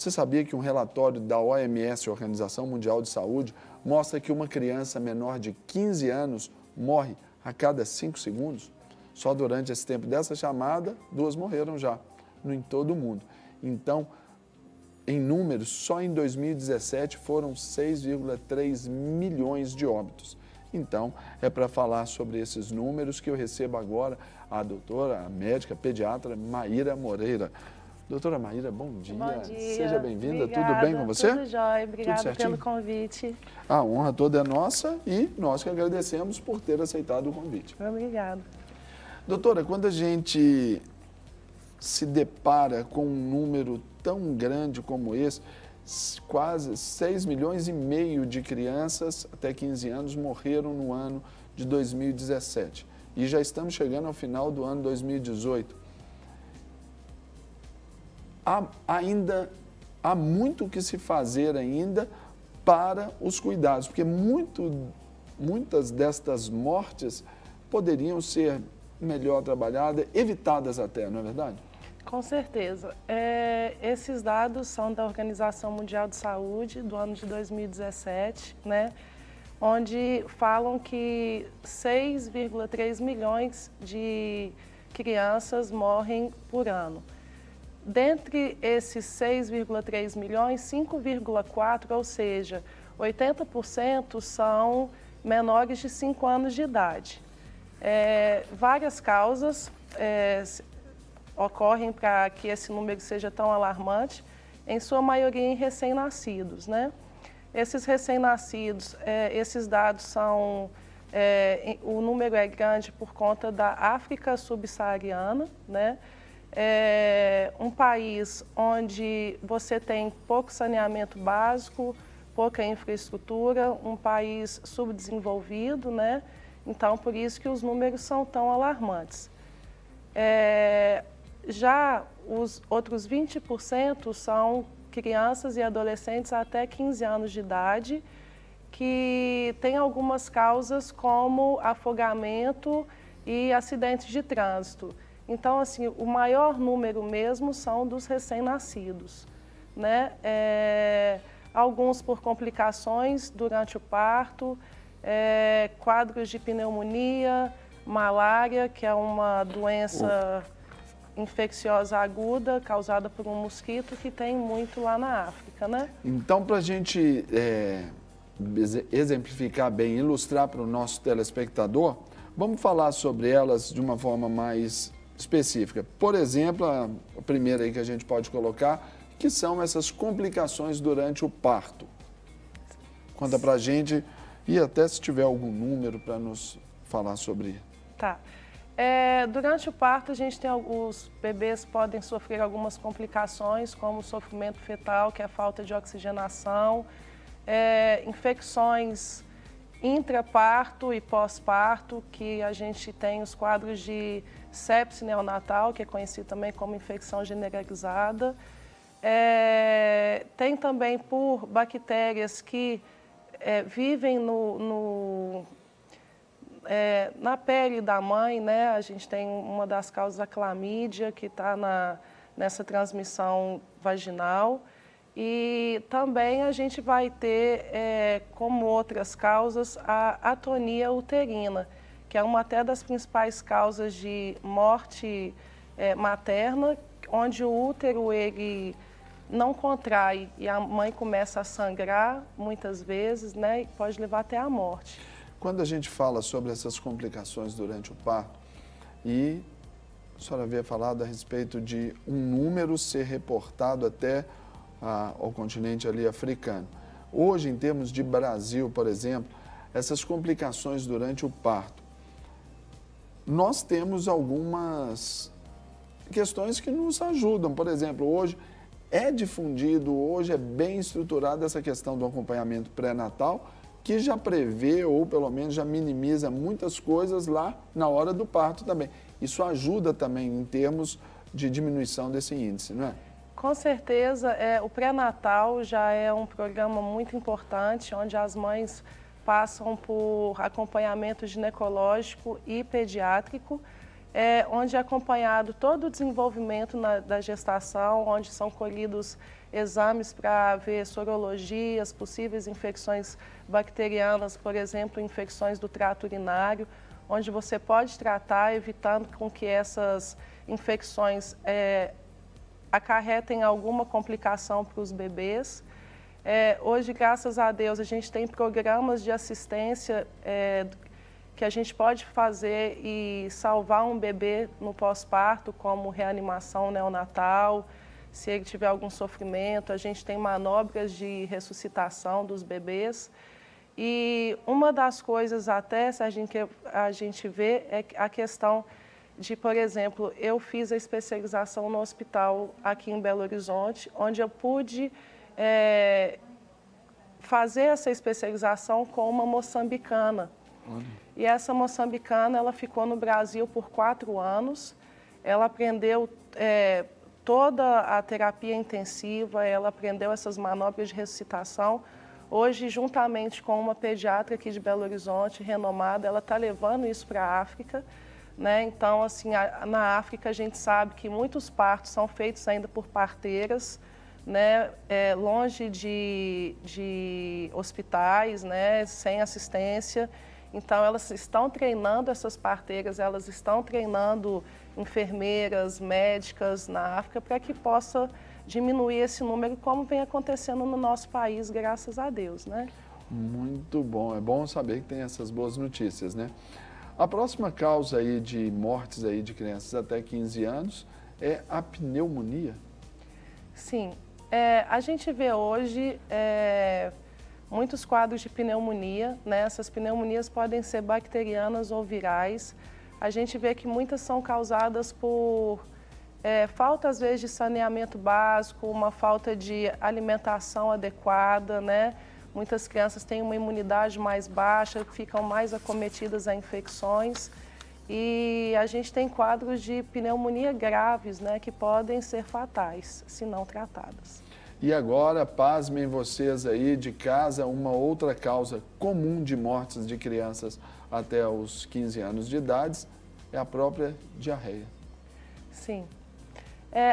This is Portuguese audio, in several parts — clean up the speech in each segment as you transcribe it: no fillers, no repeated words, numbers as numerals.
Você sabia que um relatório da OMS, Organização Mundial de Saúde, mostra que uma criança menor de 15 anos morre a cada 5 segundos? Só durante esse tempo dessa chamada, 2 morreram já, em todo o mundo. Então, em números, só em 2017 foram 6,3 milhões de óbitos. Então, é para falar sobre esses números que eu recebo agora a doutora, a médica pediatra Maíra Moreira. Doutora Maíra, bom dia. Bom dia. Seja bem-vinda. Tudo bem com você? Tudo jóia. Obrigada pelo convite. A honra toda é nossa e nós que agradecemos por ter aceitado o convite. Obrigada. Doutora, quando a gente se depara com um número tão grande como esse, quase 6,5 milhões de crianças até 15 anos morreram no ano de 2017. E já estamos chegando ao final do ano 2018. Há muito que se fazer ainda para os cuidados, porque muitas destas mortes poderiam ser melhor trabalhadas, evitadas até, não é verdade? Com certeza. Esses dados são da Organização Mundial de Saúde, do ano de 2017, né? Onde falam que 6,3 milhões de crianças morrem por ano. Dentre esses 6,3 milhões, 5,4, ou seja, 80% são menores de 5 anos de idade. Várias causas ocorrem para que esse número seja tão alarmante, em sua maioria em recém-nascidos, né? Esses recém-nascidos, esses dados são, o número é grande por conta da África subsaariana, né? Um país onde você tem pouco saneamento básico, pouca infraestrutura, um país subdesenvolvido, né? Então, por isso que os números são tão alarmantes. Já os outros 20% são crianças e adolescentes até 15 anos de idade, que têm algumas causas como afogamento e acidentes de trânsito. Então, assim, o maior número mesmo são dos recém-nascidos, né? Alguns por complicações durante o parto, quadros de pneumonia, malária, que é uma doença infecciosa aguda causada por um mosquito que tem muito lá na África, né? Então, para a gente exemplificar bem, ilustrar para o nosso telespectador, vamos falar sobre elas de uma forma mais específica. Por exemplo, a primeira aí que a gente pode colocar, que são essas complicações durante o parto. Conta para a gente e até se tiver algum número para nos falar sobre isso. Tá. Durante o parto, os bebês podem sofrer algumas complicações, como o sofrimento fetal, que é a falta de oxigenação, infecções intraparto e pós-parto, que a gente tem os quadros de sepse neonatal, que é conhecido também como infecção generalizada. Tem também por bactérias que vivem na pele da mãe, né? A gente tem uma das causas, a clamídia, que está nessa transmissão vaginal. E também a gente vai ter, como outras causas, a atonia uterina, que é uma até das principais causas de morte materna, onde o útero ele não contrai e a mãe começa a sangrar muitas vezes, né? E pode levar até a morte. Quando a gente fala sobre essas complicações durante o parto, e a senhora havia falado a respeito de um número ser reportado até ao continente ali africano. Hoje, em termos de Brasil, por exemplo, essas complicações durante o parto, nós temos algumas questões que nos ajudam. Por exemplo, hoje é difundido, hoje é bem estruturada essa questão do acompanhamento pré-natal, que já prevê ou pelo menos já minimiza muitas coisas lá na hora do parto também. Isso ajuda também em termos de diminuição desse índice, não é? Com certeza, o pré-natal já é um programa muito importante, onde as mães passam por acompanhamento ginecológico e pediátrico, onde é acompanhado todo o desenvolvimento da gestação, onde são colhidos exames para ver sorologias, possíveis infecções bacterianas, por exemplo, infecções do trato urinário, onde você pode tratar, evitando com que essas infecções acarretem alguma complicação para os bebês. Hoje, graças a Deus, a gente tem programas de assistência que a gente pode fazer e salvar um bebê no pós-parto, como reanimação neonatal. Se ele tiver algum sofrimento, a gente tem manobras de ressuscitação dos bebês. E uma das coisas até, se a gente vê, é a questão de, por exemplo, eu fiz a especialização no hospital aqui em Belo Horizonte, onde eu pude fazer essa especialização com uma moçambicana. E essa moçambicana, ela ficou no Brasil por 4 anos, ela aprendeu toda a terapia intensiva, ela aprendeu essas manobras de ressuscitação. Hoje, juntamente com uma pediatra aqui de Belo Horizonte, renomada, ela está levando isso para a África, né? Então, assim, na África a gente sabe que muitos partos são feitos ainda por parteiras, né? Longe de hospitais, né? Sem assistência. Então, elas estão treinando essas parteiras, elas estão treinando enfermeiras, médicas na África para que possa diminuir esse número, como vem acontecendo no nosso país, graças a Deus, né? Muito bom, é bom saber que tem essas boas notícias, né? A próxima causa aí de mortes aí de crianças até 15 anos é a pneumonia? Sim, a gente vê hoje muitos quadros de pneumonia, né? Essas pneumonias podem ser bacterianas ou virais. A gente vê que muitas são causadas por falta, às vezes, de saneamento básico, uma falta de alimentação adequada, né? Muitas crianças têm uma imunidade mais baixa, ficam mais acometidas a infecções. E a gente tem quadros de pneumonia graves, né? Que podem ser fatais, se não tratadas. E agora, pasmem vocês aí de casa, uma outra causa comum de mortes de crianças até os 15 anos de idade é a própria diarreia. Sim.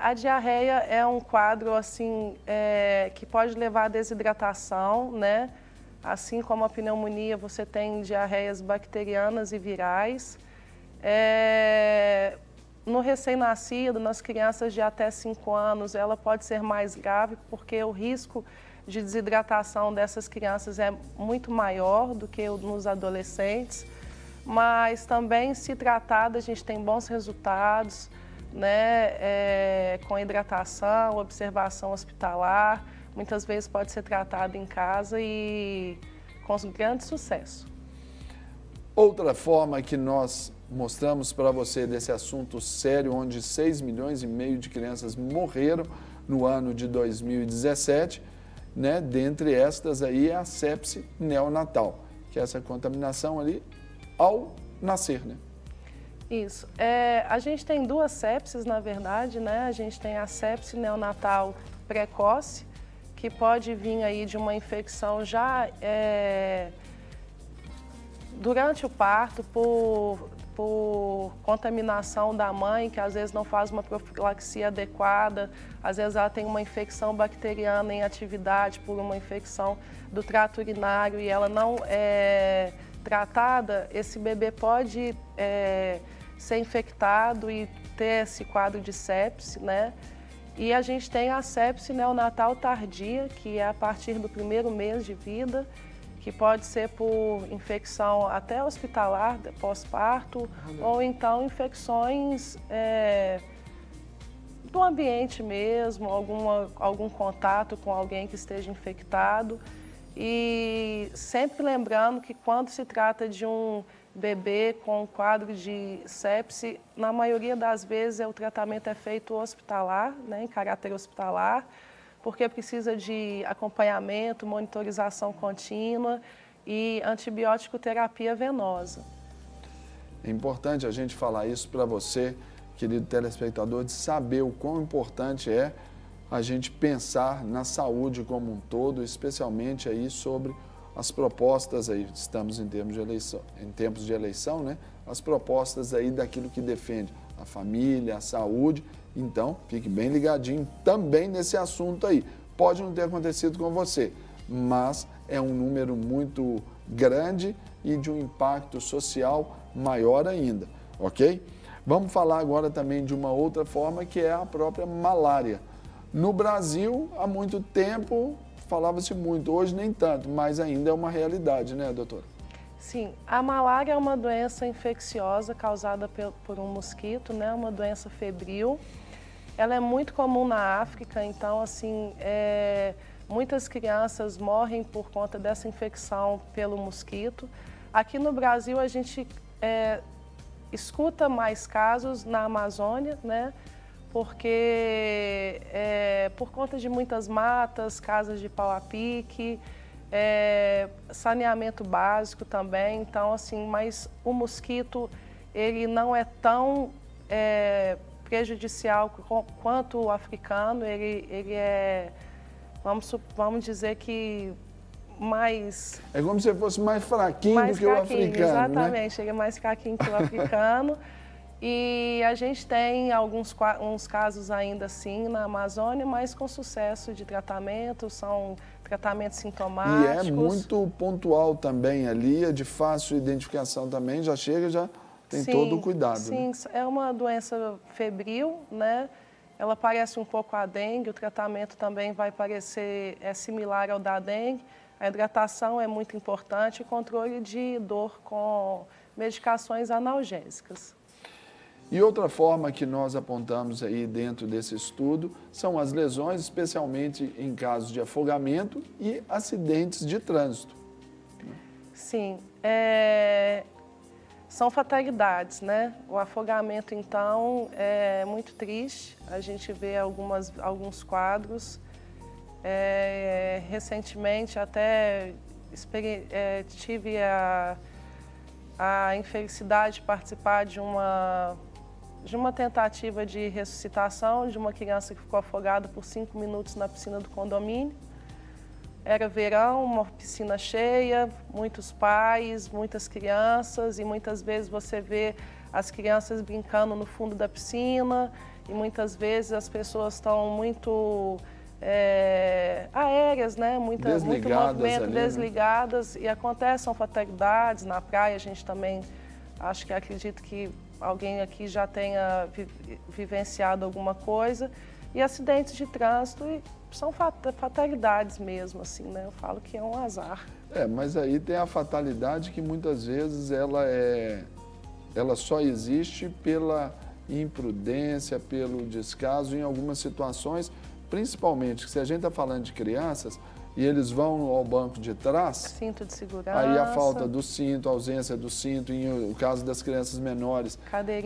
A diarreia é um quadro assim, que pode levar à desidratação, né? Assim como a pneumonia, você tem diarreias bacterianas e virais. No recém-nascido, nas crianças de até 5 anos, ela pode ser mais grave, porque o risco de desidratação dessas crianças é muito maior do que nos adolescentes. Mas também, se tratada, a gente tem bons resultados, né, com hidratação, observação hospitalar. Muitas vezes pode ser tratado em casa e com grande sucesso. Outra forma que nós mostramos para você desse assunto sério, onde 6,5 milhões de crianças morreram no ano de 2017, né? Dentre estas aí é a sepse neonatal, que é essa contaminação ali ao nascer, né? Isso. A gente tem 2 sepses, na verdade, né? A gente tem a sepse neonatal precoce, que pode vir aí de uma infecção já durante o parto, por contaminação da mãe, que às vezes não faz uma profilaxia adequada, às vezes ela tem uma infecção bacteriana em atividade por uma infecção do trato urinário e ela não é tratada, esse bebê pode ser infectado e ter esse quadro de sepse, né? E a gente tem a sepse neonatal tardia, que é a partir do 1º mês de vida, que pode ser por infecção até hospitalar, pós-parto, ou então infecções do ambiente mesmo, algum contato com alguém que esteja infectado. E sempre lembrando que quando se trata de um bebê com quadro de sepse, na maioria das vezes o tratamento é feito hospitalar, né, em caráter hospitalar, porque precisa de acompanhamento, monitorização contínua e antibiótico terapia venosa. É importante a gente falar isso para você, querido telespectador, de saber o quão importante é a gente pensar na saúde como um todo, especialmente aí sobre as propostas aí, estamos em tempos de eleição, né? As propostas aí daquilo que defende a família, a saúde. Então, fique bem ligadinho também nesse assunto aí. pode não ter acontecido com você, mas é um número muito grande e de um impacto social maior ainda, ok? Vamos falar agora também de uma outra forma, que é a própria malária. No Brasil, há muito tempo, falava-se muito, hoje nem tanto, mas ainda é uma realidade, né, doutora? Sim, a malária é uma doença infecciosa causada por um mosquito, né, uma doença febril. Ela é muito comum na África, então, assim, muitas crianças morrem por conta dessa infecção pelo mosquito. Aqui no Brasil, a gente escuta mais casos na Amazônia, né? Porque por conta de muitas matas, casas de pau a pique, saneamento básico também. Então, assim, mas o mosquito, ele não é tão prejudicial quanto o africano. Ele é, vamos dizer que mais... É como se fosse mais fraquinho do que o africano, exatamente, né? ele é mais fraquinho que o africano. E a gente tem uns casos ainda assim na Amazônia, mas com sucesso de tratamento, são tratamentos sintomáticos. E é muito pontual também ali, é de fácil identificação também, já chega, já tem todo o cuidado. Sim, né? É uma doença febril, né? Ela parece um pouco a dengue, o tratamento também vai parecer similar ao da dengue. A hidratação é muito importante, o controle de dor com medicações analgésicas. E outra forma que nós apontamos aí dentro desse estudo são as lesões, especialmente em casos de afogamento e acidentes de trânsito. Sim, são fatalidades, né? O afogamento, então, é muito triste. A gente vê alguns quadros. Recentemente, até tive a infelicidade de participar de uma tentativa de ressuscitação de uma criança que ficou afogada por 5 minutos na piscina do condomínio. Era verão, uma piscina cheia, muitos pais, muitas crianças, e muitas vezes você vê as crianças brincando no fundo da piscina, e muitas vezes as pessoas estão muito aéreas, né? Muito movimento, ali, desligadas, né? E acontecem fatalidades na praia. A gente também, acredito que alguém aqui já tenha vivenciado alguma coisa. E acidentes de trânsito são fatalidades mesmo, assim, né? Eu falo que é um azar. Mas aí tem a fatalidade que muitas vezes ela só existe pela imprudência, pelo descaso em algumas situações, principalmente se a gente está falando de crianças e eles vão ao banco de trás. Cinto de segurança. Aí a falta do cinto, a ausência do cinto, em o caso das crianças menores,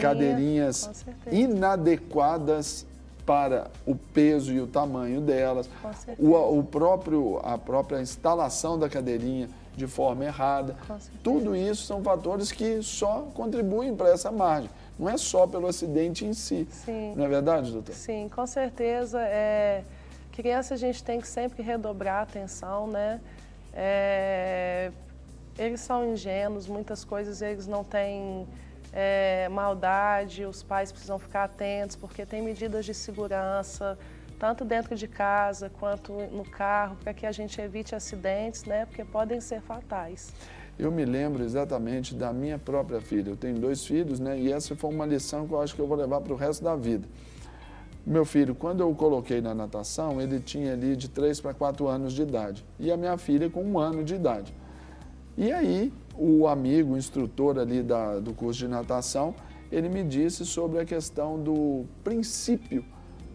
cadeirinhas inadequadas para o peso e o tamanho delas, a própria instalação da cadeirinha de forma errada. Tudo isso são fatores que só contribuem para essa margem. Não é só pelo acidente em si. Sim. Não é verdade, doutor? Sim, com certeza. Criança, a gente tem que sempre redobrar a atenção, né? Eles são ingênuos, muitas coisas eles não têm maldade, os pais precisam ficar atentos, porque tem medidas de segurança, tanto dentro de casa quanto no carro, para que a gente evite acidentes, né? Porque podem ser fatais. Eu me lembro exatamente da minha própria filha. Eu tenho 2 filhos, né? E essa foi uma lição que eu acho que eu vou levar para o resto da vida. Meu filho, quando eu o coloquei na natação, ele tinha ali de 3 para 4 anos de idade. E a minha filha com 1 ano de idade. E aí, o amigo, o instrutor ali do curso de natação, ele me disse sobre a questão do princípio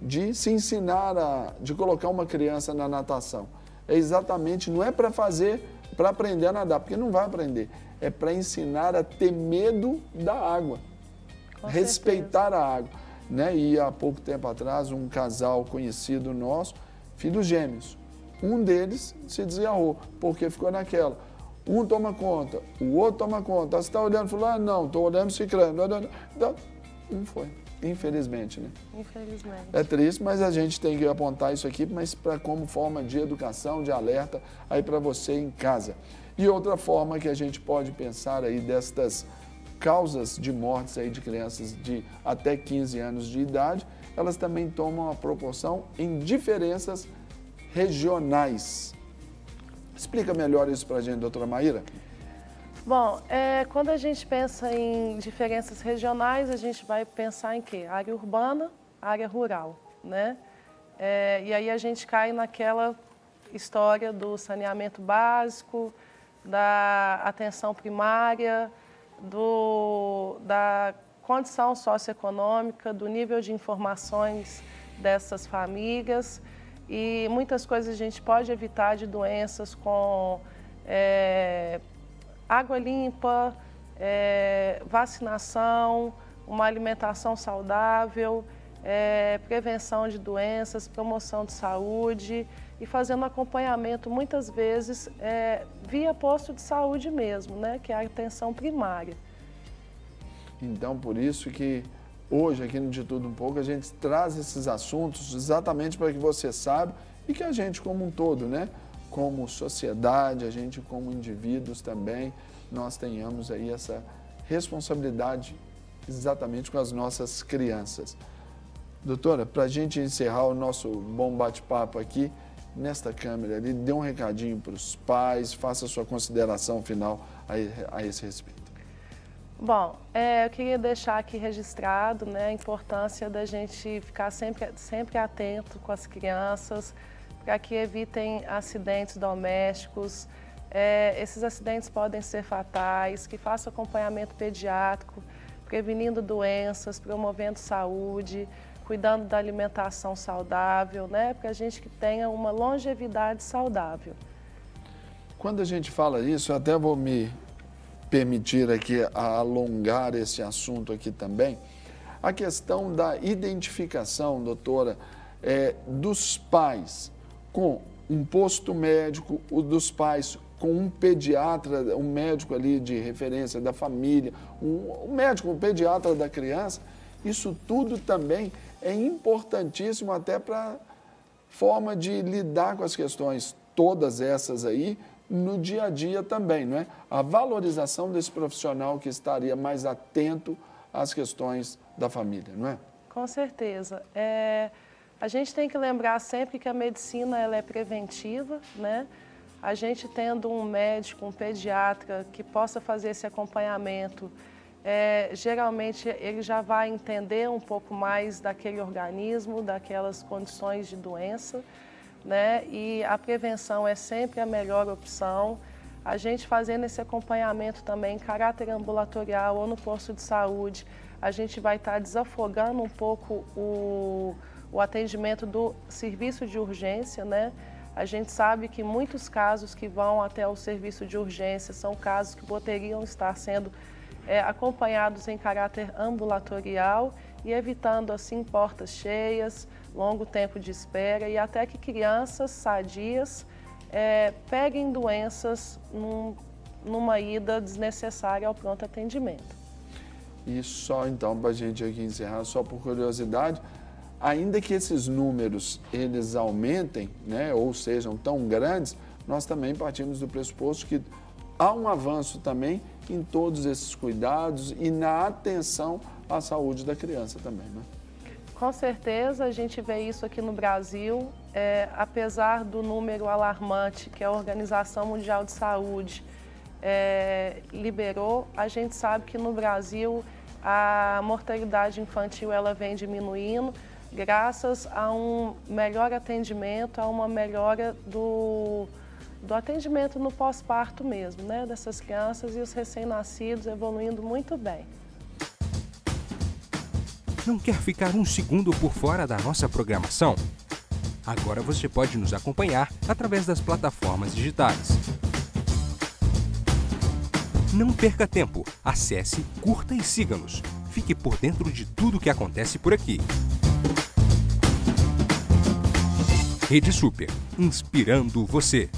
de se ensinar, de colocar uma criança na natação. Exatamente, não é para aprender a nadar, porque não vai aprender. É para ensinar a ter medo da água, respeitar a água. Né? E há pouco tempo atrás, um casal conhecido nosso, filhos gêmeos, um deles se desgarrou, porque ficou naquela. Um toma conta, o outro toma conta. Você está olhando fulano? Não, estou olhando ciclano. Então, um foi, infelizmente, né? Infelizmente. É triste, mas a gente tem que apontar isso aqui, mas como forma de educação, de alerta, aí para você em casa. E outra forma que a gente pode pensar aí destas causas de mortes aí de crianças de até 15 anos de idade, elas também tomam a proporção em diferenças regionais. Explica melhor isso para a gente, doutora Maíra. Bom, quando a gente pensa em diferenças regionais, a gente vai pensar em quê? Área urbana, área rural, né? E aí a gente cai naquela história do saneamento básico, da atenção primária, da condição socioeconômica, do nível de informações dessas famílias, e muitas coisas a gente pode evitar de doenças com água limpa, vacinação, uma alimentação saudável, prevenção de doenças, promoção de saúde e fazendo acompanhamento muitas vezes via posto de saúde mesmo, né, que é a atenção primária. Então, por isso que hoje aqui no De Tudo Um Pouco a gente traz esses assuntos exatamente para que você saiba e que a gente como um todo, né, como sociedade, a gente como indivíduos também, nós tenhamos aí essa responsabilidade exatamente com as nossas crianças. Doutora, para a gente encerrar o nosso bom bate-papo aqui, nesta câmera ali, dê um recadinho para os pais, faça a sua consideração final a esse respeito. Bom, eu queria deixar aqui registrado, né, a importância da gente ficar sempre atento com as crianças, para que evitem acidentes domésticos. Esses acidentes podem ser fatais, que faça acompanhamento pediátrico, prevenindo doenças, promovendo saúde, cuidando da alimentação saudável, né, para a gente que tenha uma longevidade saudável. Quando a gente fala isso, eu até vou me permitir aqui alongar esse assunto aqui também, a questão da identificação, doutora, dos pais com um posto médico, dos pais com um pediatra, um médico ali de referência da família, um médico, um pediatra da criança, isso tudo também é importantíssimo até para a forma de lidar com as questões, todas essas aí, no dia a dia também, não é? A valorização desse profissional que estaria mais atento às questões da família, não é? Com certeza. A gente tem que lembrar sempre que a medicina ela é preventiva, né? A gente tendo um médico, um pediatra que possa fazer esse acompanhamento, geralmente ele já vai entender um pouco mais daquele organismo, daquelas condições de doença, né? E a prevenção é sempre a melhor opção. A gente fazendo esse acompanhamento também em caráter ambulatorial ou no posto de saúde, a gente vai estar desafogando um pouco o atendimento do serviço de urgência, né? A gente sabe que muitos casos que vão até o serviço de urgência são casos que poderiam estar sendo acompanhados em caráter ambulatorial e evitando assim portas cheias, longo tempo de espera e até que crianças sadias peguem doenças numa ida desnecessária ao pronto atendimento. E só então, para a gente aqui encerrar, só por curiosidade, ainda que esses números eles aumentem, né, ou sejam tão grandes, nós também partimos do pressuposto que há um avanço também em todos esses cuidados e na atenção à saúde da criança também, né? Com certeza, a gente vê isso aqui no Brasil, apesar do número alarmante que a Organização Mundial de Saúde liberou, a gente sabe que no Brasil a mortalidade infantil ela vem diminuindo, graças a um melhor atendimento, a uma melhora do atendimento no pós-parto mesmo, né, dessas crianças e os recém-nascidos evoluindo muito bem. Não quer ficar um segundo por fora da nossa programação? Agora você pode nos acompanhar através das plataformas digitais. Não perca tempo, acesse, curta e siga-nos. Fique por dentro de tudo o que acontece por aqui. Rede Super, inspirando você.